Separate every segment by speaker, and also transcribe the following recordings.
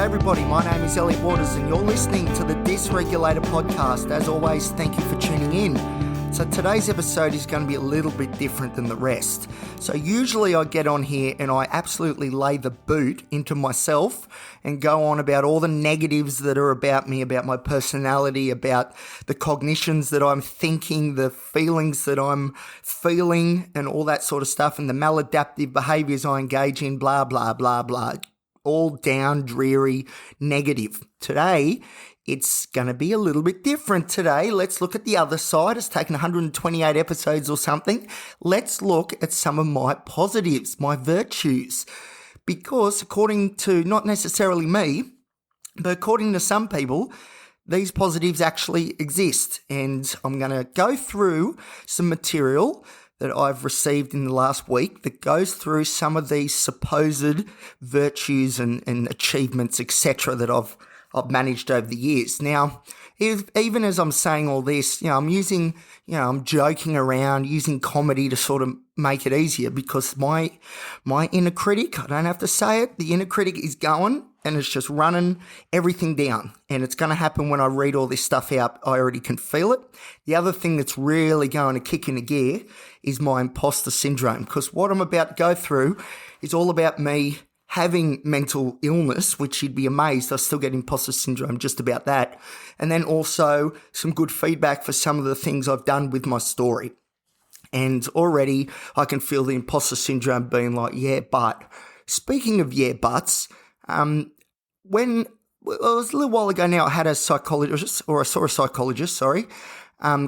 Speaker 1: everybody, my name is Elliot Waters and you're listening to the Dysregulated podcast. As always, thank you for tuning in. So today's episode is going to be a little bit different than the rest. So usually I get on here and I absolutely lay the boot into myself and go on about all the negatives that are about me, about my personality, about the cognitions that I'm thinking, the feelings that I'm feeling and all that sort of stuff, and the maladaptive behaviours I engage in, blah, blah, blah, blah. All down, dreary, negative. Today, it's going to be a little bit different today. Let's look at the other side. It's taken 128 episodes or something. Let's look at some of my positives, my virtues. Because according to not necessarily me, but according to some people, these positives actually exist. And I'm going to go through some material that I've received in the last week that goes through some of these supposed virtues and achievements, etc., that I've managed over the years. Now, even as I'm saying all this, I'm joking around, using comedy to sort of make it easier, because my inner critic, I don't have to say it, the inner critic is going and it's just running everything down. And it's going to happen when I read all this stuff out. I already can feel it. The other thing that's really going to kick into gear is my imposter syndrome, because what I'm about to go through is all about me having mental illness, which you'd be amazed I still get imposter syndrome just about that. And then also some good feedback for some of the things I've done with my story. And already I can feel the imposter syndrome being like, yeah, but. Speaking of yeah, buts, when it was a little while ago now, I had a psychologist, or I saw a psychologist,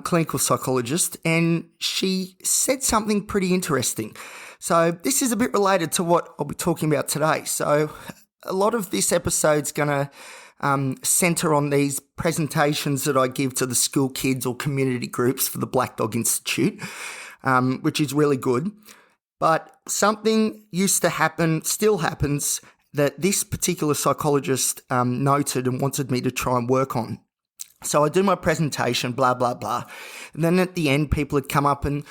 Speaker 1: clinical psychologist, and she said something pretty interesting. So this is a bit related to what I'll be talking about today. So a lot of this episode's going to centre on these presentations that I give to the school kids or community groups for the Black Dog Institute, which is really good. But something used to happen, still happens, that this particular psychologist noted and wanted me to try and work on. So I do my presentation, blah, blah, blah. And then at the end, people would come up and,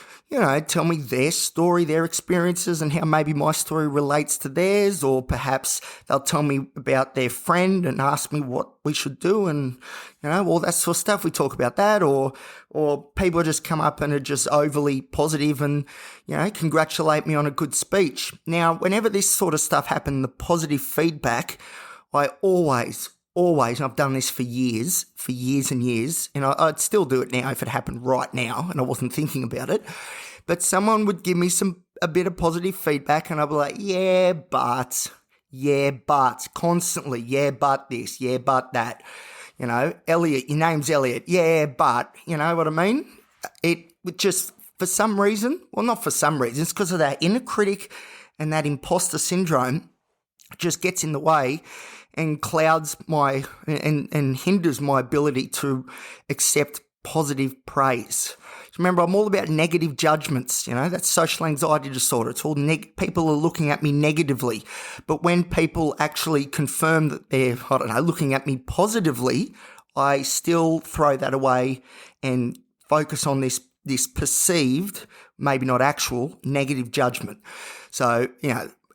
Speaker 1: tell me their story, their experiences, and how maybe my story relates to theirs. Or perhaps they'll tell me about their friend and ask me what we should do, and, all that sort of stuff. We talk about that. Or people just come up and are just overly positive and, congratulate me on a good speech. Now, whenever this sort of stuff happened, the positive feedback, I always, and I've done this for years and years, and I'd still do it now if it happened right now and I wasn't thinking about it, but someone would give me a bit of positive feedback and I'd be like, yeah, but, constantly, yeah, but this, yeah, but that, Elliot, your name's Elliot, yeah, but, you know what I mean? It would just, for some reason, well, not for some reason, it's because of that inner critic and that imposter syndrome just gets in the way and clouds my and hinders my ability to accept positive praise. Remember, I'm all about negative judgments. That's social anxiety disorder. It's all people are looking at me negatively. But when people actually confirm that they're, looking at me positively, I still throw that away and focus on this perceived, maybe not actual, negative judgment. So,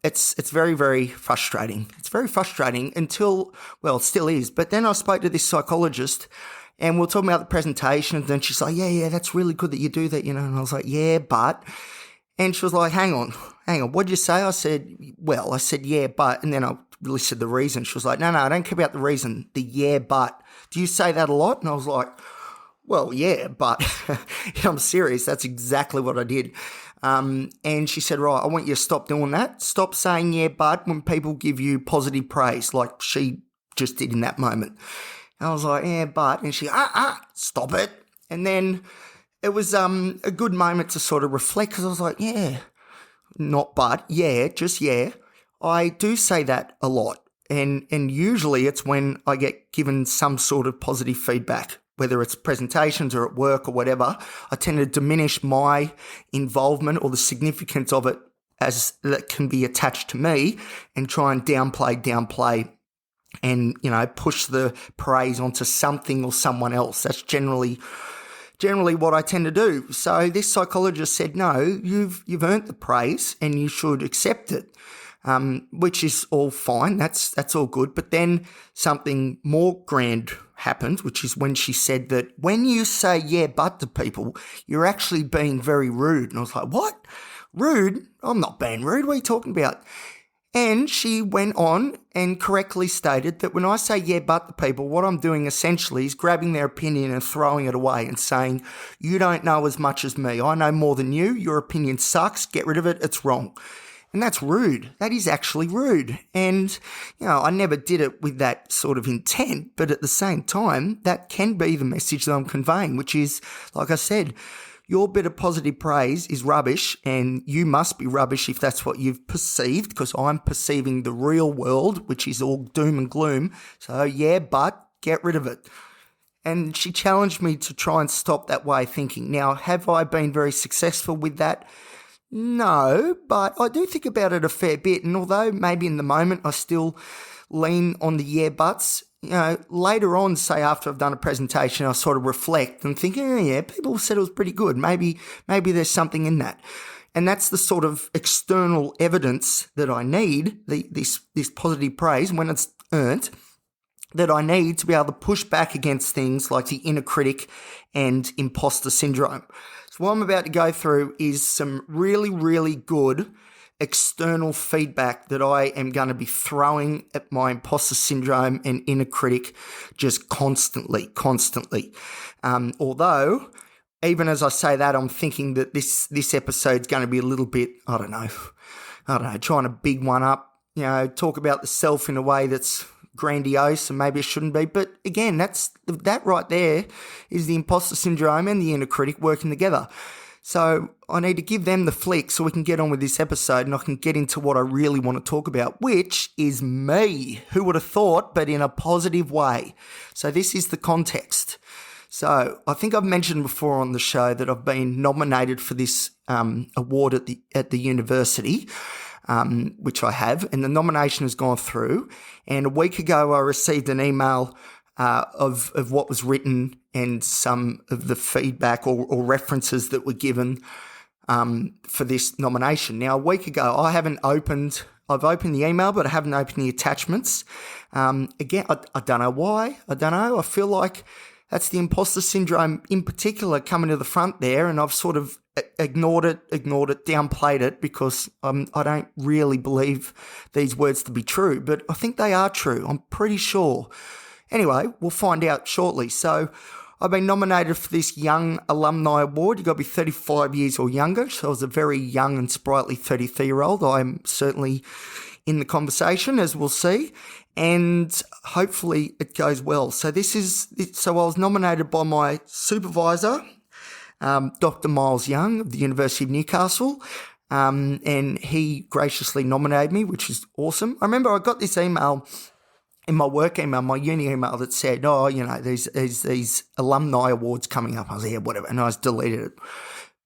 Speaker 1: It's very, very frustrating. It's very frustrating until, well, it still is. But then I spoke to this psychologist and we're talking about the presentation, and then she's like, yeah, that's really good that you do that, And I was like, yeah, but. And she was like, hang on. What'd you say? I said, yeah, but. And then I listed the reason. She was like, no, I don't care about the reason. The yeah, but. Do you say that a lot? And I was like, well, yeah, but. I'm serious. That's exactly what I did. And she said, right, I want you to stop doing that. Stop saying yeah, but when people give you positive praise, like she just did in that moment. And I was like, yeah, but, and she, stop it. And then it was a good moment to sort of reflect, because I was like, yeah, not but, yeah, just yeah. I do say that a lot. And usually it's when I get given some sort of positive feedback, whether it's presentations or at work or whatever. I tend to diminish my involvement or the significance of it as that can be attached to me, and try and downplay and, push the praise onto something or someone else. That's generally what I tend to do. So this psychologist said, no, you've earned the praise and you should accept it. which is all fine. That's all good. But then something more grand happened, which is when she said that when you say yeah, but to people, you're actually being very rude. And I was like, what? Rude? I'm not being rude. What are you talking about? And she went on and correctly stated that when I say yeah, but to people, what I'm doing essentially is grabbing their opinion and throwing it away and saying, you don't know as much as me. I know more than you. Your opinion sucks. Get rid of it. It's wrong. And that's rude. That is actually rude. And, I never did it with that sort of intent, but at the same time, that can be the message that I'm conveying, which is, like I said, your bit of positive praise is rubbish, and you must be rubbish if that's what you've perceived, because I'm perceiving the real world, which is all doom and gloom. So, yeah, but get rid of it. And she challenged me to try and stop that way of thinking. Now, have I been very successful with that? No, but I do think about it a fair bit. And although maybe in the moment I still lean on the yeah buts, later on, say after I've done a presentation, I sort of reflect and think, yeah, people said it was pretty good. Maybe there's something in that. And that's the sort of external evidence that I need, this positive praise when it's earned, that I need to be able to push back against things like the inner critic and imposter syndrome. So what I'm about to go through is some really, really good external feedback that I am going to be throwing at my imposter syndrome and inner critic just constantly. Although, even as I say that, I'm thinking that this episode's going to be a little bit, I don't know, trying to big one up, talk about the self in a way that's grandiose and maybe it shouldn't be. But again, that right there is the imposter syndrome and the inner critic working together. So I need to give them the flick so we can get on with this episode and I can get into what I really want to talk about, which is me. Who would have thought, but in a positive way. So this is the context. So I think I've mentioned before on the show that I've been nominated for this award at the university, which I have, and the nomination has gone through. And a week ago I received an email of what was written and some of the feedback or references that were given for this nomination. Now, a week ago, I've opened the email, but I haven't opened the attachments. Again, I don't know why. I don't know. I feel like that's the imposter syndrome in particular coming to the front there, and I've sort of ignored it, downplayed it because I don't really believe these words to be true, but I think they are true. I'm pretty sure. Anyway, we'll find out shortly. So I've been nominated for this Young Alumni Award. You've got to be 35 years or younger. So I was a very young and sprightly 33-year-old. I'm certainly in the conversation, as we'll see. And hopefully it goes well. So I was nominated by my supervisor, Dr. Miles Young of the University of Newcastle. And he graciously nominated me, which is awesome. I remember I got this email in my work email, my uni email, that said, there's these alumni awards coming up. I was like, yeah, whatever. And I just deleted it.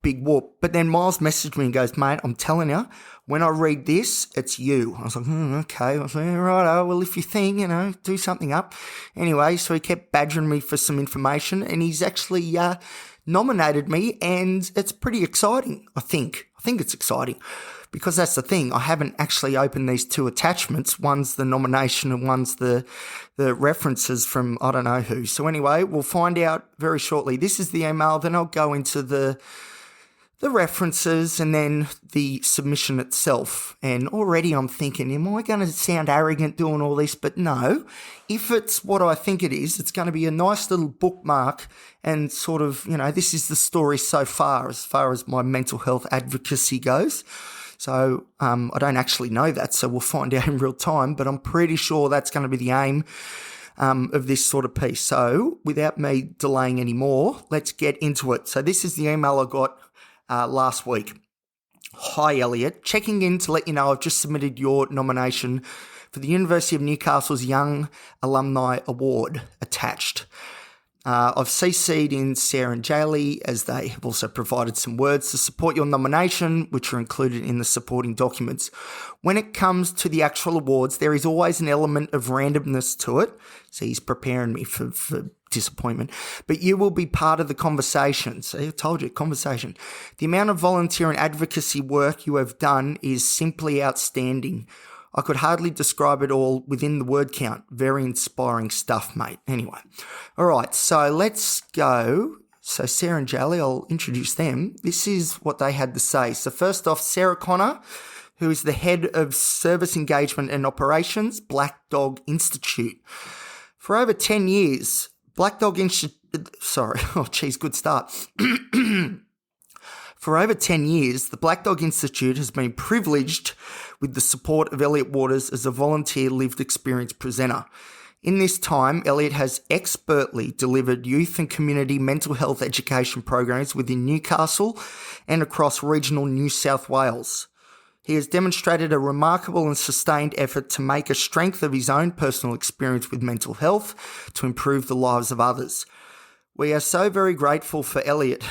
Speaker 1: Big whoop. But then Miles messaged me and goes, mate, I'm telling you, when I read this, it's you. I was like, okay. I was like, right, well, if you think, do something up. Anyway, so he kept badgering me for some information and he's actually nominated me, and it's pretty exciting, I think. I think it's exciting. Because that's the thing, I haven't actually opened these two attachments. One's the nomination and one's the references from I don't know who. So anyway, we'll find out very shortly. This is the email, then I'll go into the references and then the submission itself. And already I'm thinking, am I going to sound arrogant doing all this? But no, if it's what I think it is, it's going to be a nice little bookmark and sort of, this is the story so far as my mental health advocacy goes. So I don't actually know that, so we'll find out in real time, but I'm pretty sure that's going to be the aim of this sort of piece. So without me delaying any more, let's get into it. So this is the email I got last week. Hi, Elliot. Checking in to let you know I've just submitted your nomination for the University of Newcastle's Young Alumni Award attached. I've CC'd in Sarah and Jaylee as they have also provided some words to support your nomination, which are included in the supporting documents. When it comes to the actual awards, there is always an element of randomness to it. So he's preparing me for disappointment. But you will be part of the conversation. See, I told you, conversation. The amount of volunteer and advocacy work you have done is simply outstanding. I could hardly describe it all within the word count. Very inspiring stuff, mate. Anyway, all right, so let's go. So Sarah and Jaylee, I'll introduce them. This is what they had to say. So first off, Sarah Connor, who is the head of Service Engagement and Operations, Black Dog Institute. For over 10 years, Black Dog Institute, good start. For over 10 years, the Black Dog Institute has been privileged with the support of Elliot Waters as a volunteer lived experience presenter. In this time, Elliot has expertly delivered youth and community mental health education programs within Newcastle and across regional New South Wales. He has demonstrated a remarkable and sustained effort to make a strength of his own personal experience with mental health to improve the lives of others. We are so very grateful for Elliot.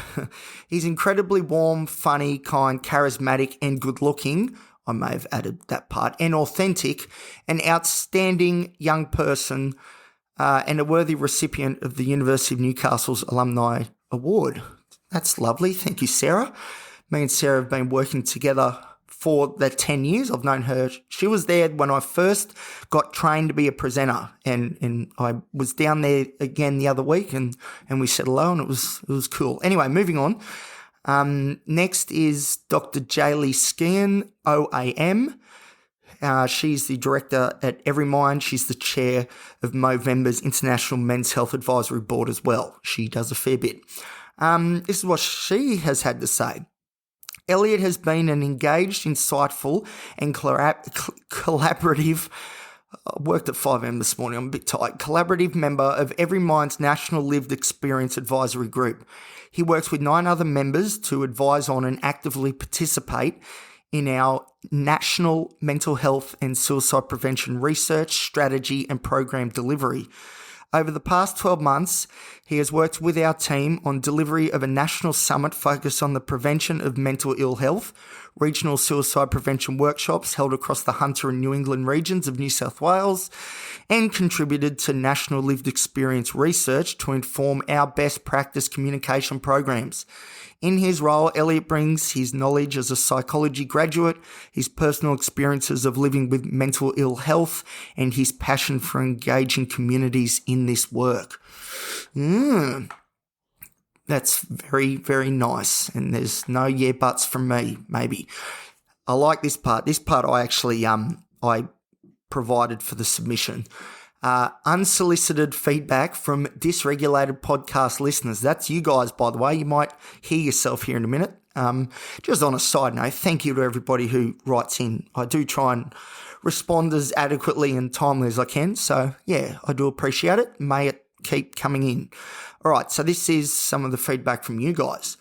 Speaker 1: He's incredibly warm, funny, kind, charismatic and good-looking. I may have added that part, and authentic, an outstanding young person and a worthy recipient of the University of Newcastle's Alumni Award. That's lovely. Thank you, Sarah. Me and Sarah have been working together for that 10 years. I've known her. She was there when I first got trained to be a presenter, and I was down there again the other week, and we said hello, and it was cool. Anyway, moving on. Next is Dr. Jaylee Skian, OAM. She's the director at Every Mind. She's the chair of Movember's International Men's Health Advisory Board as well. She does a fair bit. This is what she has had to say. Elliot has been an engaged, insightful and collaborative, I worked at 5 a.m. this morning, I'm a bit tired, collaborative member of Every Mind's National Lived Experience Advisory Group. He works with 9 other members to advise on and actively participate in our national mental health and suicide prevention research, strategy and program delivery. Over the past 12 months, he has worked with our team on delivery of a national summit focused on the prevention of mental ill health, regional suicide prevention workshops held across the Hunter and New England regions of New South Wales, and contributed to national lived experience research to inform our best practice communication programs. In his role, Elliot brings his knowledge as a psychology graduate, his personal experiences of living with mental ill health, and his passion for engaging communities in this work. That's very, very nice. And there's no yeah buts from me, maybe. I like this part. This part I actually I provided for the submission. Unsolicited feedback from Dysregulated podcast listeners. That's you guys, by the way. You might hear yourself here in a minute. Just on a side note, thank you to everybody who writes in. I do try and respond as adequately and timely as I can. So, yeah, I do appreciate it. May it keep coming in. All right, so this is some of the feedback from you guys.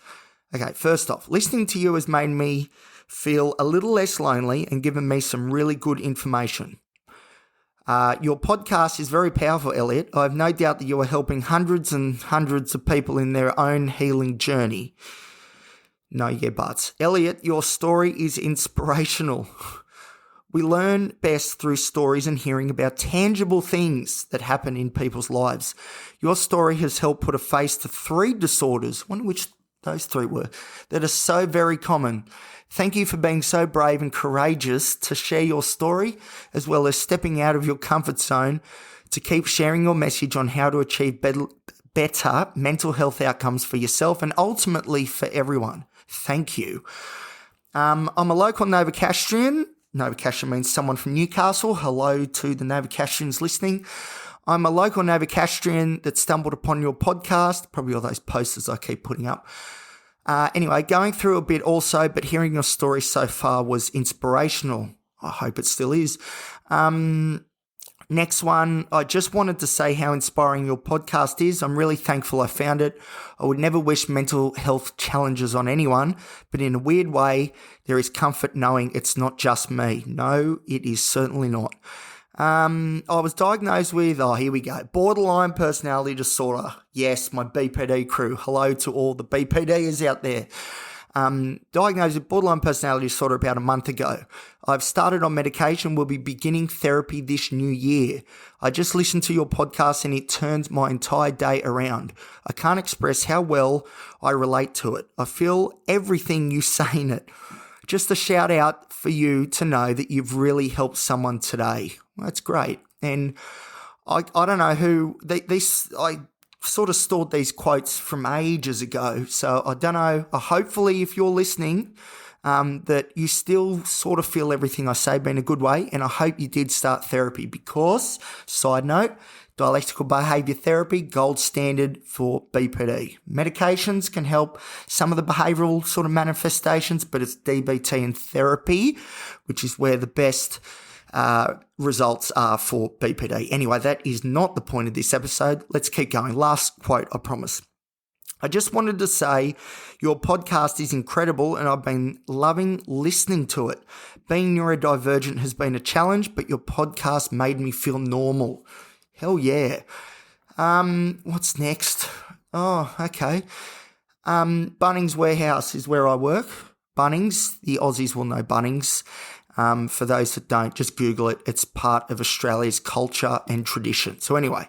Speaker 1: Okay, first off, listening to you has made me feel a little less lonely and given me some really good information. Your podcast is very powerful, Elliot. I have no doubt that you are helping hundreds and hundreds of people in their own healing journey. No, yeah, buts. Elliot, your story is inspirational. We learn best through stories and hearing about tangible things that happen in people's lives. Your story has helped put a face to 3 disorders, one of which those 3 were, that are so very common. Thank you for being so brave and courageous to share your story, as well as stepping out of your comfort zone to keep sharing your message on how to achieve better mental health outcomes for yourself and ultimately for everyone. Thank you. I'm a local Novocastrian. Novocastrian means someone from Newcastle. Hello to the Novocastrians listening. I'm a local Novocastrian that stumbled upon your podcast, probably all those posters I keep putting up. Anyway, going through a bit also, but hearing your story so far was inspirational. I hope it still is. Next one, I just wanted to say how inspiring your podcast is. I'm really thankful I found it. I would never wish mental health challenges on anyone, but in a weird way, there is comfort knowing it's not just me. No, it is certainly not. I was diagnosed with, here we go, borderline personality disorder. Yes, my BPD crew. Hello to all the BPDers out there. Diagnosed with borderline personality disorder about a month ago. I've started on medication, will be beginning therapy this new year. I just listened to your podcast and it turns my entire day around. I can't express how well I relate to it. I feel everything you say in it. just a shout out for you to know that you've really helped someone today. That's great. And I don't know who, I sort of stored these quotes from ages ago. So I don't know, hopefully if you're listening, that you still sort of feel everything I say being a good way. And I hope you did start therapy because, side note, dialectical behaviour therapy, gold standard for BPD. Medications can help some of the behavioural sort of manifestations, but it's DBT and therapy, which is where the best results are for BPD. Anyway, that is not the point of this episode. Let's keep going. Last quote, I promise. I just wanted to say your podcast is incredible and I've been loving listening to it. Being neurodivergent has been a challenge, but your podcast made me feel normal. Hell yeah. What's next? Oh, okay. Bunnings Warehouse is where I work. Bunnings, the Aussies will know Bunnings. For those that don't, just Google it. It's part of Australia's culture and tradition. So anyway,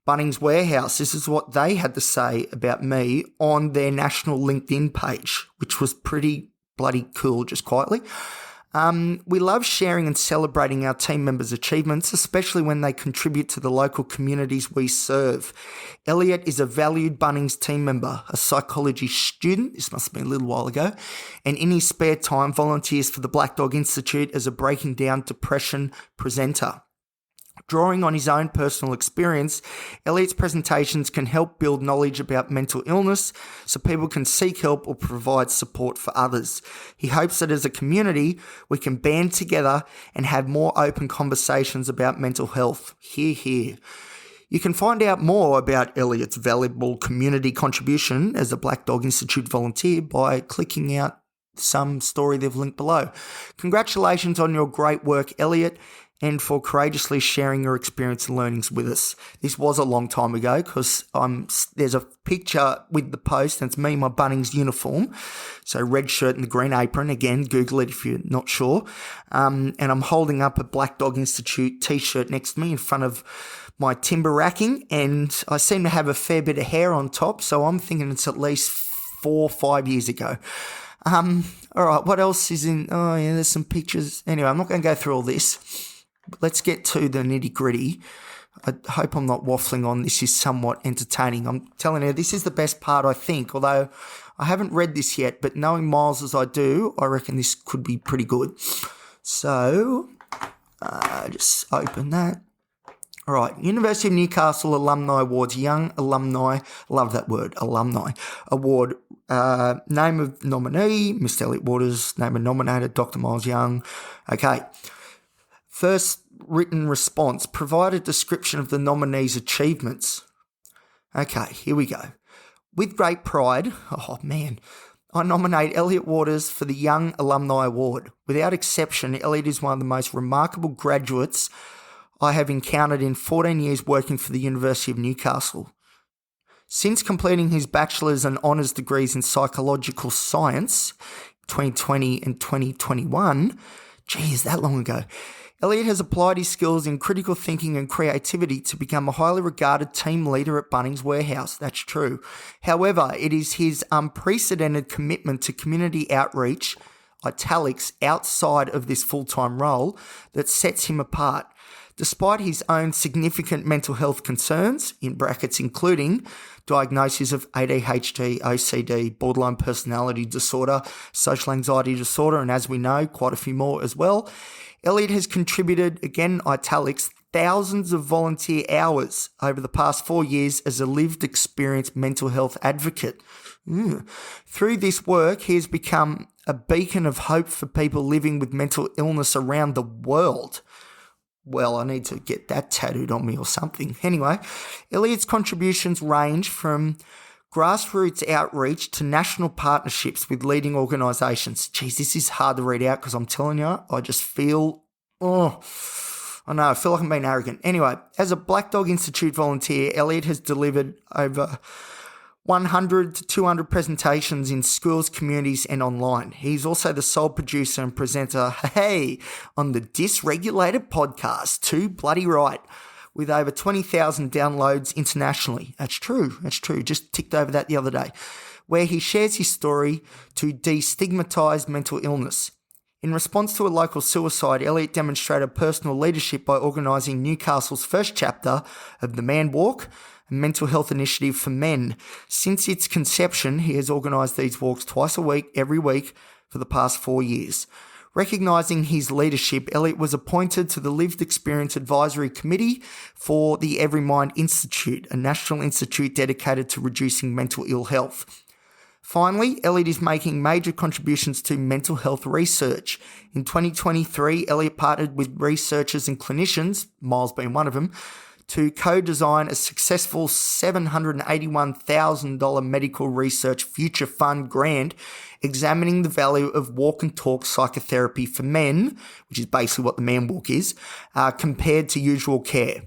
Speaker 1: Bunnings Warehouse, this is what they had to say about me on their national LinkedIn page, which was pretty bloody cool, just quietly. We love sharing and celebrating our team members' achievements, especially when they contribute to the local communities we serve. Elliot is a valued Bunnings team member, a psychology student, this must have been a little while ago, and in his spare time volunteers for the Black Dog Institute as a Breaking Down Depression presenter. Drawing on his own personal experience, Elliot's presentations can help build knowledge about mental illness so people can seek help or provide support for others. He hopes that as a community, we can band together and have more open conversations about mental health. Hear, hear. You can find out more about Elliot's valuable community contribution as a Black Dog Institute volunteer by clicking out some story they've linked below. Congratulations on your great work, Elliot, and for courageously sharing your experience and learnings with us. This was a long time ago because there's a picture with the post and it's me in my Bunnings uniform. So red shirt and the green apron. Again, Google it if you're not sure. And I'm holding up a Black Dog Institute t-shirt next to me in front of my timber racking, and I seem to have a fair bit of hair on top, so I'm thinking it's at least 4 or 5 years ago. All right, what else is in? Oh, yeah, there's some pictures. Anyway, I'm not going to go through all this. Let's get to the nitty-gritty. I hope I'm not waffling on. This is somewhat entertaining. I'm telling you, this is the best part, I think, although I haven't read this yet, but knowing Miles as I do, I reckon this could be pretty good. So, just open that. All right, University of Newcastle Alumni Awards, Young Alumni, love that word, Alumni Award, name of nominee, Mr. Elliot Waters, name of nominator, Dr. Miles Young. Okay. First written response, provide a description of the nominee's achievements. Okay, here we go. With great pride, oh man, I nominate Elliot Waters for the Young Alumni Award. Without exception, Elliot is one of the most remarkable graduates I have encountered in 14 years working for the University of Newcastle. Since completing his bachelor's and honours degrees in psychological science, 2020 and 2021, geez, that long ago, Elliot has applied his skills in critical thinking and creativity to become a highly regarded team leader at Bunnings Warehouse. That's true. However, it is his unprecedented commitment to community outreach, italics, outside of this full-time role, that sets him apart. Despite his own significant mental health concerns, in brackets including diagnosis of ADHD, OCD, borderline personality disorder, social anxiety disorder, and as we know, quite a few more as well, Elliot has contributed, again, italics, thousands of volunteer hours over the past 4 years as a lived experience mental health advocate. Through this work, he has become a beacon of hope for people living with mental illness around the world. Well, I need to get that tattooed on me or something. Anyway, Elliot's contributions range from grassroots outreach to national partnerships with leading organisations. Geez, this is hard to read out because I'm telling you, I just feel, I feel like I'm being arrogant. Anyway, as a Black Dog Institute volunteer, Elliot has delivered over 100 to 200 presentations in schools, communities and online. He's also the sole producer and presenter, on the Dysregulated podcast, too bloody right, with over 20,000 downloads internationally. That's true. Just ticked over that the other day. where he shares his story to destigmatise mental illness. In response to a local suicide, Elliot demonstrated personal leadership by organising Newcastle's first chapter of the Man Walk, a mental health initiative for men. Since its conception, he has organised these walks twice a week, every week, for the past 4 years. Recognising his leadership, Elliot was appointed to the Lived Experience Advisory Committee for the Every Mind Institute, a national institute dedicated to reducing mental ill health. Finally, Elliot is making major contributions to mental health research. In 2023, Elliot partnered with researchers and clinicians, Miles being one of them, to co-design a successful $781,000 medical research future fund grant examining the value of walk and talk psychotherapy for men, which is basically what the Man Walk is, compared to usual care.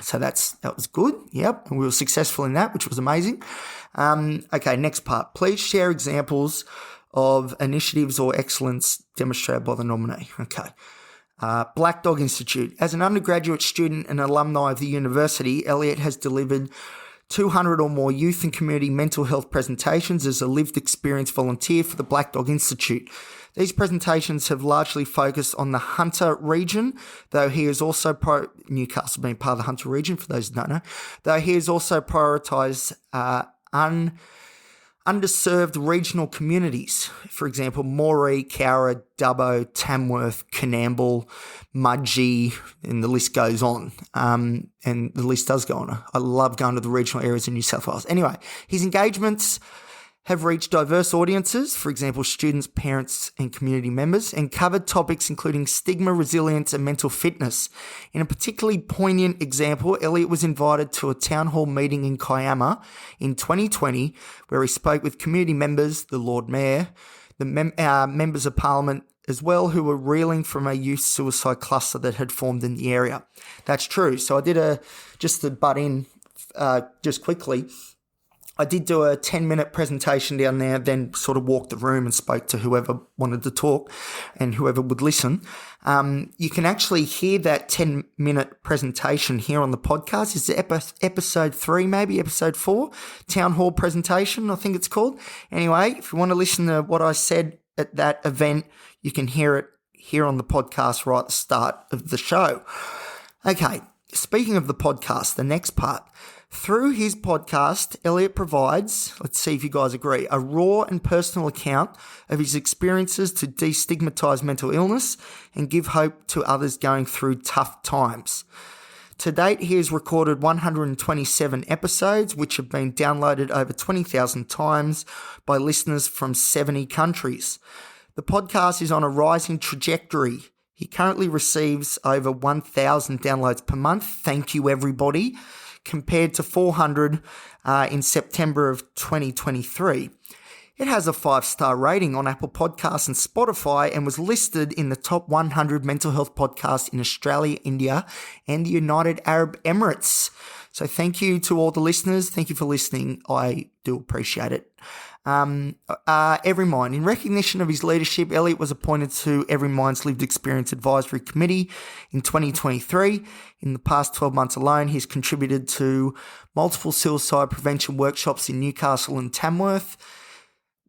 Speaker 1: So that was good. Yep. And we were successful in that, which was amazing. Okay, next part. Please share examples of initiatives or excellence demonstrated by the nominee. Okay. Black Dog Institute. As an undergraduate student and alumni of the university, Elliot has delivered 200 or more youth and community mental health presentations as a lived experience volunteer for the Black Dog Institute. These presentations have largely focused on the Hunter region, though he is also Newcastle being part of the Hunter region, for those who don't know, though he has also prioritised underserved regional communities. For example, Moree, Cowra, Dubbo, Tamworth, Coonamble, Mudgee, and the list goes on. And the list does go on. I love going to the regional areas in New South Wales. Anyway, his engagements have reached diverse audiences, for example, students, parents, and community members, and covered topics including stigma, resilience, and mental fitness. In a particularly poignant example, Elliot was invited to a town hall meeting in Kiama in 2020, where he spoke with community members, the Lord Mayor, the members of Parliament as well, who were reeling from a youth suicide cluster that had formed in the area. That's true. So I did just to butt in just quickly, I did do a 10-minute presentation down there, then sort of walked the room and spoke to whoever wanted to talk and whoever would listen. You can actually hear that 10-minute presentation here on the podcast. It's episode 3, maybe episode 4, Town Hall presentation, I think it's called. Anyway, if you want to listen to what I said at that event, you can hear it here on the podcast right at the start of the show. Okay, speaking of the podcast, the next part. Through his podcast, Elliot provides, let's see if you guys agree, a raw and personal account of his experiences to destigmatise mental illness and give hope to others going through tough times. To date, he has recorded 127 episodes, which have been downloaded over 20,000 times by listeners from 70 countries. The podcast is on a rising trajectory. He currently receives over 1,000 downloads per month. Thank you, everybody. Compared to 400 in September of 2023. It has a 5-star rating on Apple Podcasts and Spotify and was listed in the top 100 mental health podcasts in Australia, India, and the United Arab Emirates. So thank you to all the listeners. Thank you for listening. I do appreciate it. Every Mind. In recognition of his leadership, Elliot was appointed to Every Mind's Lived Experience Advisory Committee in 2023. In the past 12 months alone, he's contributed to multiple suicide prevention workshops in Newcastle and Tamworth.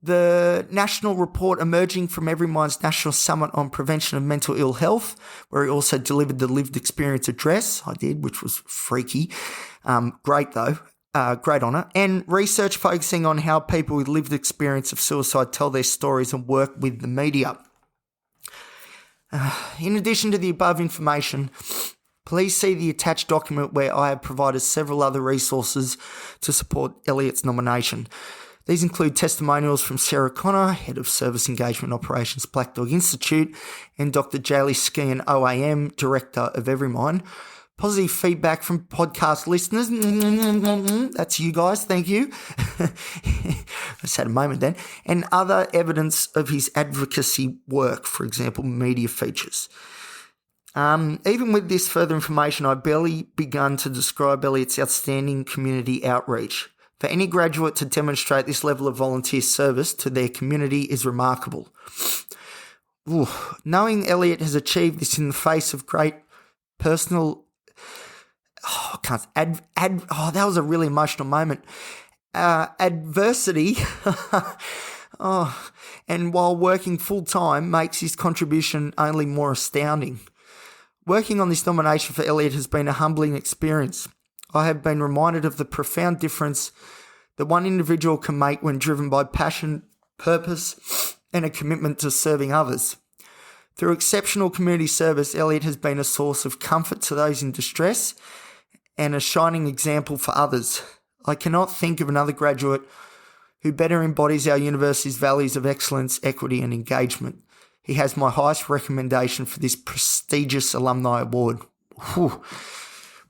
Speaker 1: The national report emerging from Every Mind's National Summit on Prevention of Mental Ill Health, where he also delivered the Lived Experience Address. I did, which was freaky. Great though. Great honour, and research focusing on how people with lived experience of suicide tell their stories and work with the media. In addition to the above information, please see the attached document where I have provided several other resources to support Elliot's nomination. These include testimonials from Sarah Connor, Head of Service Engagement Operations, Black Dog Institute, and Dr. Jaylee Skian, OAM, Director of Every Mind. Positive feedback from podcast listeners. That's you guys. Thank you. I just had a moment then. And other evidence of his advocacy work, for example, media features. Even with this further information, I've barely begun to describe Elliot's outstanding community outreach. For any graduate to demonstrate this level of volunteer service to their community is remarkable. Ooh, knowing Elliot has achieved this in the face of great personal... that was a really emotional moment. Adversity, and while working full-time makes his contribution only more astounding. Working on this nomination for Elliot has been a humbling experience. I have been reminded of the profound difference that one individual can make when driven by passion, purpose, and a commitment to serving others. Through exceptional community service, Elliot has been a source of comfort to those in distress and a shining example for others. I cannot think of another graduate who better embodies our university's values of excellence, equity, and engagement. He has my highest recommendation for this prestigious alumni award. Whew.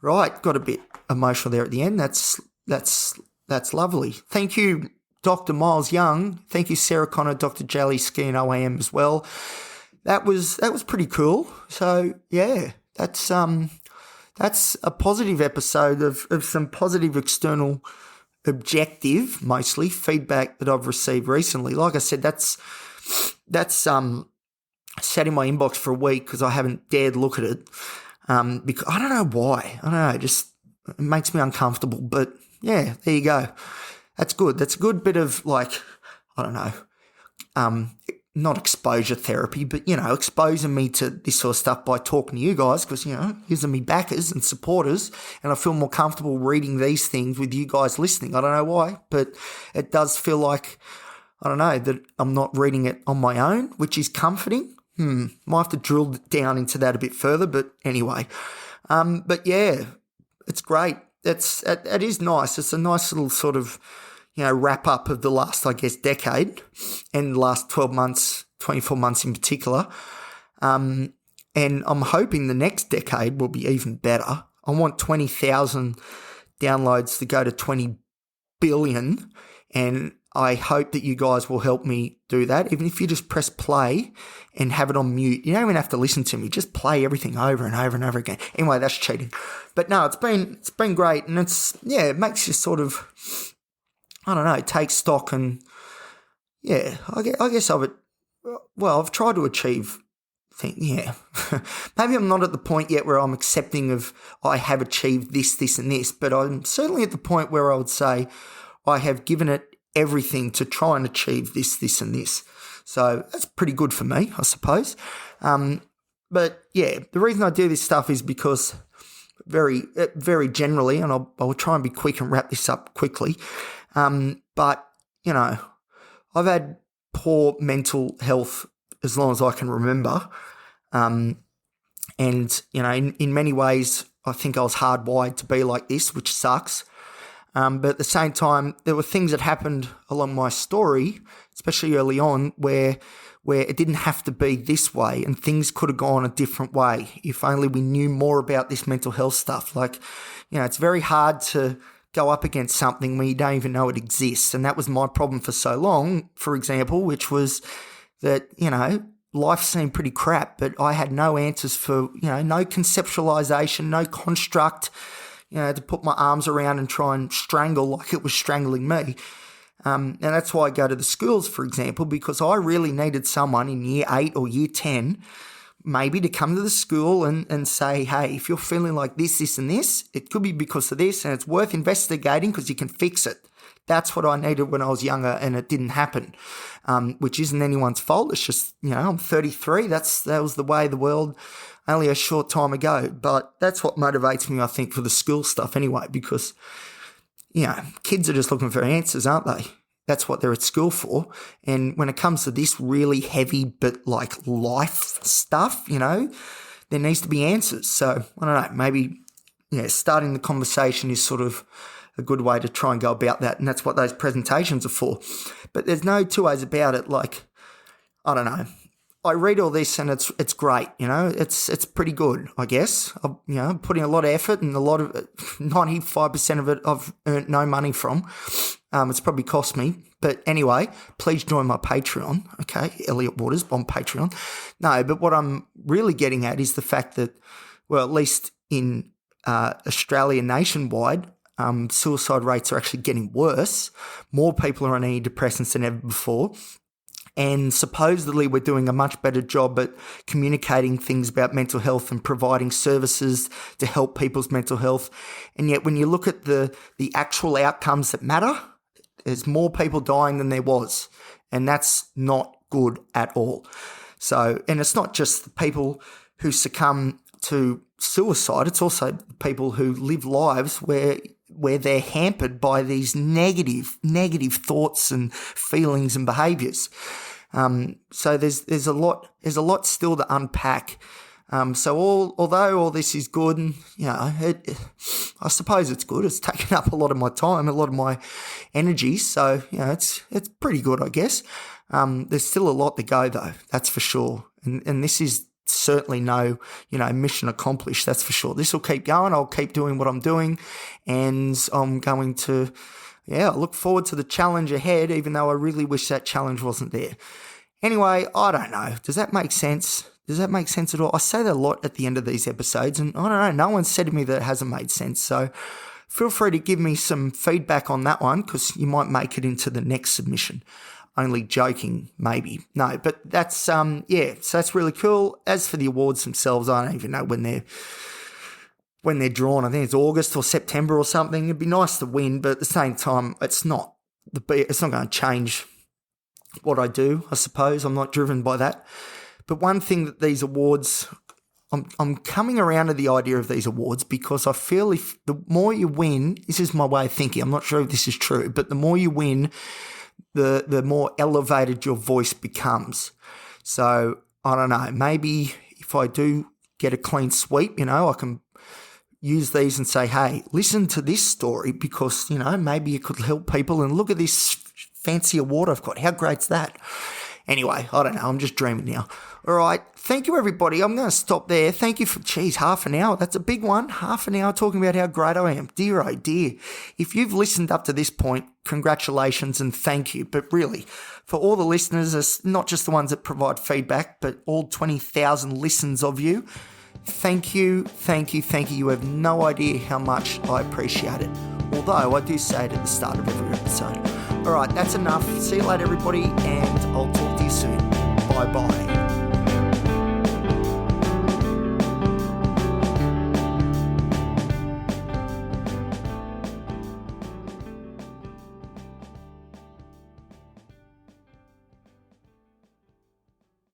Speaker 1: Right, got a bit emotional there at the end. That's lovely. Thank you, Dr. Miles Young. Thank you, Sarah Connor, Dr. Jelly, Ski and OAM as well. That was pretty cool. So yeah, that's a positive episode of some positive external, objective, mostly feedback that I've received recently. Like I said, that's sat in my inbox for a week because I haven't dared look at it. Because I don't know why. I don't know. Just it makes me uncomfortable. But yeah, there you go. That's good. That's a good bit of not exposure therapy, but, exposing me to this sort of stuff by talking to you guys because, these are me backers and supporters, and I feel more comfortable reading these things with you guys listening. I don't know why, but it does feel like, that I'm not reading it on my own, which is comforting. Might have to drill down into that a bit further, but anyway. But yeah, it's great. It is nice. It's a nice little sort of, wrap up of the last, decade and the last 12 months, 24 months in particular. And I'm hoping the next decade will be even better. I want 20,000 downloads to go to 20 billion. And I hope that you guys will help me do that. Even if you just press play and have it on mute, you don't even have to listen to me. Just play everything over and over and over again. Anyway, that's cheating. But no, it's been great. And it makes you sort of, take stock and, yeah, I guess I've tried to achieve things, yeah. Maybe I'm not at the point yet where I'm accepting of I have achieved this, this and this, but I'm certainly at the point where I would say I have given it everything to try and achieve this, this and this. So that's pretty good for me, I suppose. But yeah, the reason I do this stuff is because very, very generally, and I'll try and be quick and wrap this up quickly. But, I've had poor mental health as long as I can remember. And, in many ways, I think I was hardwired to be like this, which sucks. But at the same time, there were things that happened along my story, especially early on, where it didn't have to be this way and things could have gone a different way if only we knew more about this mental health stuff. It's very hard to go up against something when you don't even know it exists. And that was my problem for so long, for example, which was that, life seemed pretty crap, but I had no answers for, no conceptualization, no construct, to put my arms around and try and strangle like it was strangling me. And that's why I go to the schools, for example, because I really needed someone in year 8 or year 10 maybe to come to the school and say, hey, if you're feeling like this, this and this, it could be because of this and it's worth investigating because you can fix it. That's what I needed when I was younger and it didn't happen, which isn't anyone's fault. It's just, I'm 33. That was the way of the world only a short time ago. But that's what motivates me, I think, for the school stuff anyway, because, kids are just looking for answers, aren't they? That's what they're at school for. And when it comes to this really heavy but life stuff, there needs to be answers. So I don't know, maybe starting the conversation is sort of a good way to try and go about that. And that's what those presentations are for. But there's no two ways about it. I don't know. I read all this and it's great, it's pretty good, I guess. I'm putting a lot of effort and a lot of 95% of it I've earned no money from. It's probably cost me. But anyway, please join my Patreon, okay? Elliot Waters on Patreon. No, but what I'm really getting at is the fact that, well, at least in Australia nationwide, suicide rates are actually getting worse. More people are on antidepressants than ever before. And supposedly we're doing a much better job at communicating things about mental health and providing services to help people's mental health. And yet when you look at the actual outcomes that matter, There's more people dying than there was, and that's not good at all. So, and it's not just the people who succumb to suicide, it's also people who live lives where they're hampered by these negative thoughts and feelings and behaviours. So there's a lot still to unpack. Although all this is good, and I suppose it's good. It's taken up a lot of my time, a lot of my energy. So it's pretty good, I guess. There's still a lot to go, though. That's for sure. And this is certainly no mission accomplished. That's for sure. This will keep going. I'll keep doing what I'm doing, and I'm going to look forward to the challenge ahead. Even though I really wish that challenge wasn't there. Anyway, I don't know. Does that make sense? Does that make sense at all? I say that a lot at the end of these episodes, and I don't know, no one's said to me that it hasn't made sense. So feel free to give me some feedback on that one, because you might make it into the next submission. Only joking, maybe. No, but that's, so that's really cool. As for the awards themselves, I don't even know when they're drawn. I think it's August or September or something. It'd be nice to win, but at the same time, it's not going to change what I do, I suppose. I'm not driven by that. But one thing that these awards, I'm coming around to the idea of these awards, because I feel if the more you win, this is my way of thinking, I'm not sure if this is true, but the more you win, the more elevated your voice becomes. So I don't know, maybe if I do get a clean sweep, I can use these and say, hey, listen to this story, because, maybe it could help people, and look at this fancy award I've got. How great's that? Anyway, I don't know. I'm just dreaming now. All right. Thank you, everybody. I'm going to stop there. Thank you for, half an hour. That's a big one. Half an hour talking about how great I am. Dear, oh dear. If you've listened up to this point, congratulations and thank you. But really, for all the listeners, it's not just the ones that provide feedback, but all 20,000 listens of you, thank you, thank you, thank you. You have no idea how much I appreciate it. Although I do say it at the start of every episode. All right, that's enough. See you later, everybody, and I'll talk to you soon. Bye-bye.